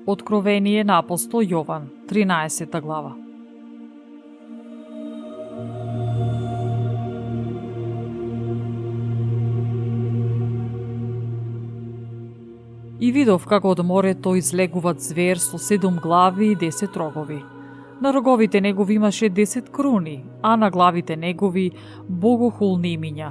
Откровение на апостол Јован, 13 глава. И видов како од морето излегува звер со 7 глави и 10 рогови. На роговите негови имаше 10 круни, а на главите негови богохулни имиња.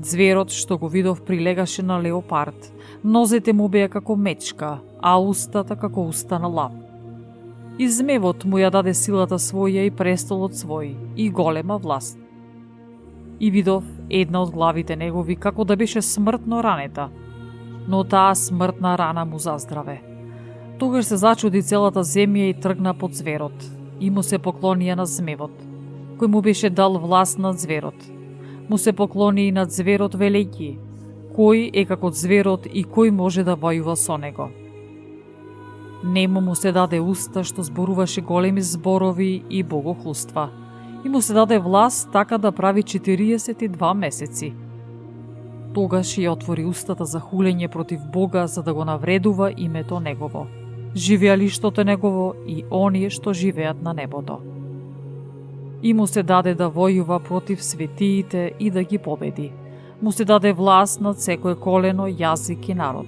Зверот што го видов прилегаше на леопард, нозете му беа како мечка, а устата како уста на лав. И змевот му ја даде силата своја и престолот свој, и голема власт. И видов една од главите негови како да беше смртно ранета, но таа смртна рана му заздраве. Тогаш се зачуди целата земја и тргна под зверот, и му се поклонија на змевот, кој му беше дал власт над зверот. Му се поклони и над зверот велејќи, кој е како зверот и кој може да војува со него. Нему му се даде уста што зборуваше големи зборови и богохулства, и му се даде власт така да прави 42 месеци. Тогаш ја отвори устата за хулење против Бога за да го навредува името Негово, живеалиштото Негово и оние што живеат на небото. И му се даде да војува против светиите и да ги победи. Му се даде власт над секое колено, јазик и народ.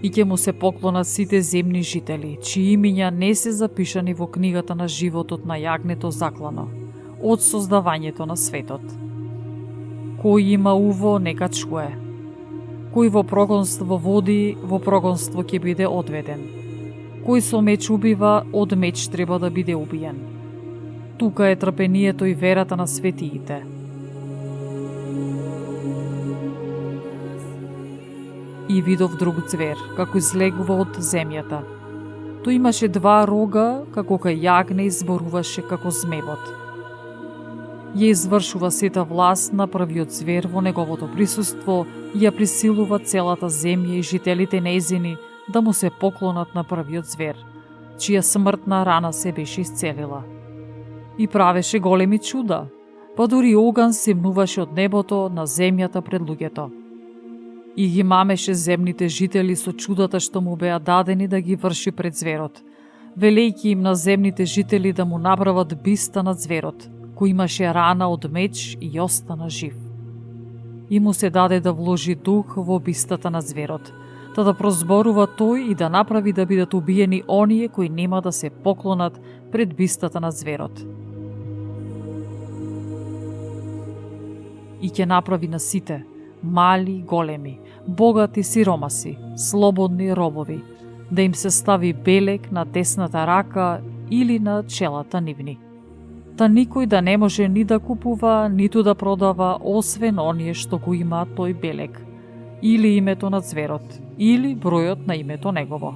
И ќе му се поклонат сите земни жители, чии имиња не се запишани во книгата на животот на јагнето заклано, од создавањето на светот. Кој има уво, нека чуе. Кој во прогонство води, во прогонство ќе биде одведен. Кој со меч убива, од меч треба да биде убиен. Тука е трпението и верата на светиите. И видов друг звер, како излегува од земјата. Тој имаше 2 рога, како кај јагне и зборуваше како змевот. Ја извршува сета власт на првиот звер во неговото присуство и ја присилува целата земја и жителите нејзини да му се поклонат на првиот звер, чија смртна рана се беше исцелила. И правеше големи чуда, па дури оган симнуваше од небото на земјата пред луѓето. И ги мамеше земните жители со чудата што му беа дадени да ги врши пред зверот, велејќи им на земните жители да му направат биста над зверот, кој имаше рана од меч и остана жив. И му се даде да вложи дух во бистата на зверот, да прозборува тој и да направи да бидат убиени оние кои нема да се поклонат пред бистата на зверот. И ќе направи на сите, мали, големи, богати, сиромаси, слободни робови, да им се стави белек на десната рака или на челата нивни. Та никој да не може ни да купува, ниту да продава, освен оние што го има тој белек, или името на зверот, или бројот на името негово.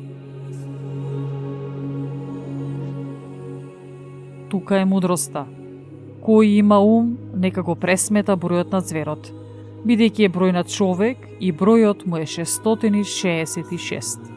Тука е мудроста. Кој има ум, нека го пресмета бројот на зверот, бидејќи е број на човек и бројот му е 666.